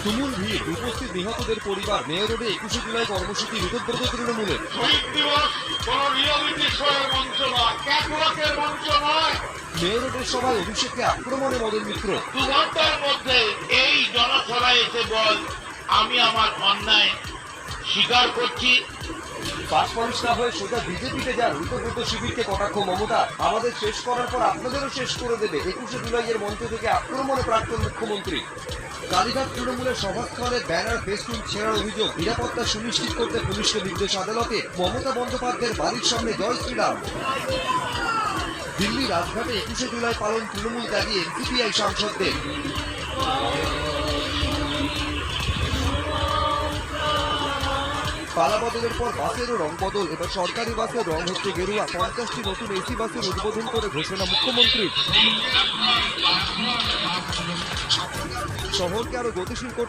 তুমুল ভিড়, উপস্থিত নিহতদের পরিবার। মেয়র রোডে 21শে জুলাই কর্মসূচি, ঋতব্রত তৃণমূলের। শহীদ দিবস কোন রিয়ালিটি শোয়ের মঞ্চ নয়, ক্যাটওয়াকের মঞ্চ নয়। মেয়র রোডের সভায় অভিষেককে আক্রমণে মদন মিত্র। 2 ঘন্টার মধ্যে এই জনসভায় এসে বল আমি আমার অন্যায় স্বীকার করছি। পাশ পালিশ না হয়ে সোজা বিজেপিতে যান, ঋতব্রত শিবিরকে কটাক্ষ মমতা। আমাদের শেষ করার পর আপনাদেরও শেষ করে দেবে, 21শে জুলাইয়ের মঞ্চ থেকে আক্রমণে প্রাক্তন মুখ্যমন্ত্রী। কালীঘাট তৃণমূলের সভাস্থলে ব্যানার ফেস্টুন ছেঁড়ার অভিযোগ, নিরাপত্তা সুনিশ্চিত করতে পুলিশকে নির্দেশ আদালতে। মমতা বন্দ্যোপাধ্যায়ের বাড়ির সামনে জয় শ্রীরাম। দিল্লি রাজঘাটে 21শে জুলাই পালন তৃণমূল ত্যাগী এনসিপিআই সাংসদদের। পালা বদলের পর বাসেরও রং বদল, এবার সরকারি বাসের রং হচ্ছে গেরুয়া। 50টি নতুন এসি বাসের উদ্বোধন করে ঘোষণা মুখ্যমন্ত্রীর। শহরকে আরো গতিশীল করতে